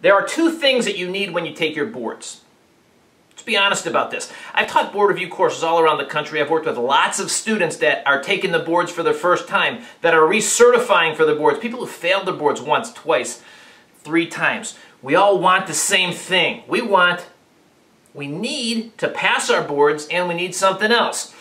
There are two things that you need when you take your boards. Let's be honest about this. I've taught board review courses all around the country. I've worked with lots of students that are taking the boards for the first time, that are recertifying for the boards, people who failed the boards once, twice, 3 times. We all want the same thing. We need to pass our boards, and we need something else.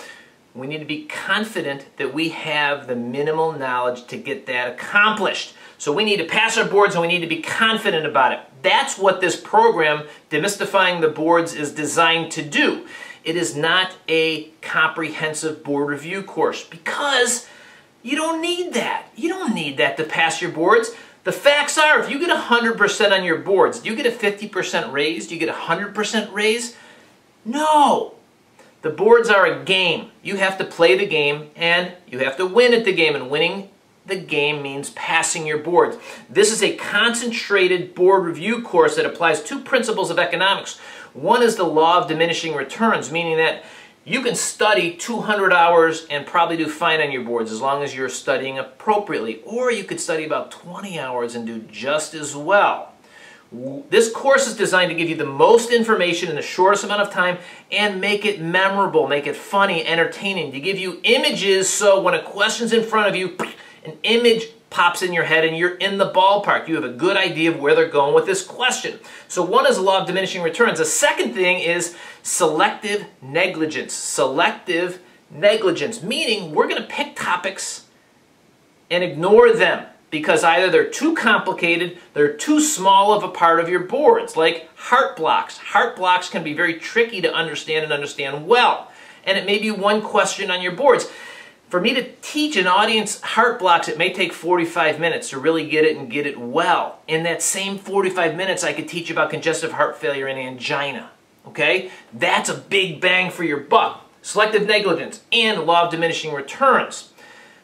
We need to be confident that we have the minimal knowledge to get that accomplished. So we need to pass our boards, and we need to be confident about it. That's what this program, Demystifying the Boards, is designed to do. It is not a comprehensive board review course because you don't need that. You don't need that to pass your boards. The facts are, if you get 100% on your boards, do you get a 50% raise? Do you get a 100% raise? No. The boards are a game. You have to play the game, and you have to win at the game, and winning the game means passing your boards. This is a concentrated board review course that applies 2 principles of economics. One is the law of diminishing returns, meaning that you can study 200 hours and probably do fine on your boards as long as you're studying appropriately. Or you could study about 20 hours and do just as well. This course is designed to give you the most information in the shortest amount of time and make it memorable, make it funny, entertaining, to give you images so when a question's in front of you, an image pops in your head and you're in the ballpark. You have a good idea of where they're going with this question. So one is the law of diminishing returns. The second thing is selective negligence. Selective negligence, meaning we're going to pick topics and ignore them because either they're too complicated, they're too small of a part of your boards, like heart blocks. Heart blocks can be very tricky to understand and understand well. And it may be one question on your boards. For me to teach an audience heart blocks, it may take 45 minutes to really get it and get it well. In that same 45 minutes, I could teach about congestive heart failure and angina. Okay? That's a big bang for your buck. Selective negligence and the law of diminishing returns.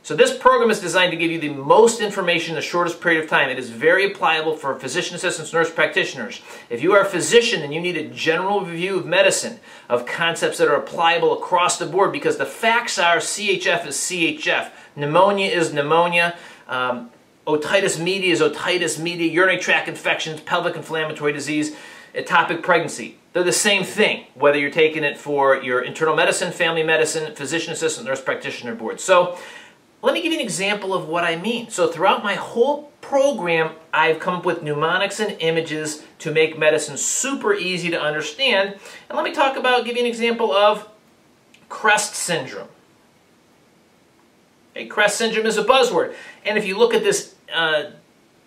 So this program is designed to give you the most information in the shortest period of time. It is very applicable for physician assistants, nurse practitioners. If you are a physician and you need a general review of medicine, of concepts that are applicable across the board, because the facts are CHF is CHF, pneumonia is pneumonia, otitis media is otitis media, urinary tract infections, pelvic inflammatory disease, ectopic pregnancy. They're the same thing, whether you're taking it for your internal medicine, family medicine, physician assistant, nurse practitioner board. So let me give you an example of what I mean. So throughout my whole program, I've come up with mnemonics and images to make medicine super easy to understand. And let me give you an example of CREST syndrome. Okay, CREST syndrome is a buzzword. And if you look at this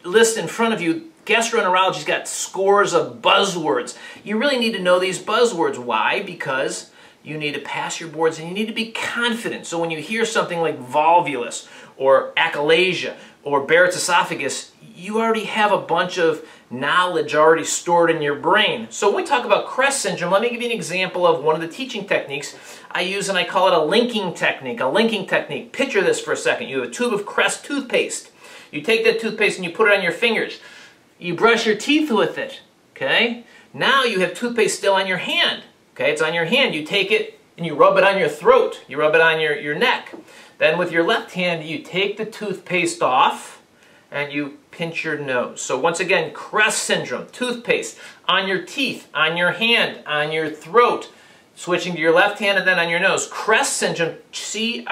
list in front of you, gastroenterology's got scores of buzzwords. You really need to know these buzzwords. Why? Because you need to pass your boards and you need to be confident. So when you hear something like volvulus or achalasia or Barrett's esophagus, you already have a bunch of knowledge already stored in your brain. So when we talk about CREST syndrome, let me give you an example of one of the teaching techniques I use, and I call it a linking technique. A linking technique. Picture this for a second. You have a tube of CREST toothpaste. You take that toothpaste and you put it on your fingers. You brush your teeth with it. Okay? Now you have toothpaste still on your hand. Okay, it's on your hand. You take it and you rub it on your throat. You rub it on your neck. Then with your left hand, you take the toothpaste off and you pinch your nose. So once again, CREST syndrome, toothpaste on your teeth, on your hand, on your throat, switching to your left hand and then on your nose. CREST syndrome, C-R-E-S-T.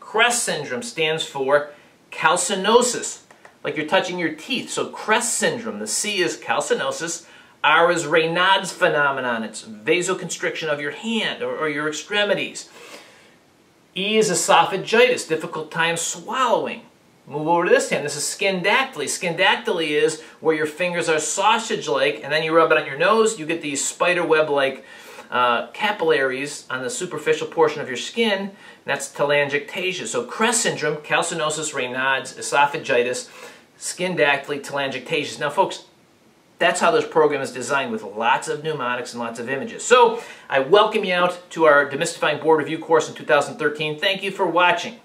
CREST syndrome stands for calcinosis, like you're touching your teeth. So CREST syndrome, the C is calcinosis, R is Raynaud's phenomenon. It's vasoconstriction of your hand or your extremities. E is esophagitis, difficult time swallowing. Move over to this hand. This is skindactyly. Skindactyly is where your fingers are sausage-like, and then you rub it on your nose. You get these spider web-like capillaries on the superficial portion of your skin. And that's telangiectasia. So CREST syndrome, calcinosis, Raynaud's, esophagitis, skindactyly, telangiectasia. Now, folks, that's how this program is designed, with lots of mnemonics and lots of images. So I welcome you out to our Demystifying Board Review course in 2013. Thank you for watching.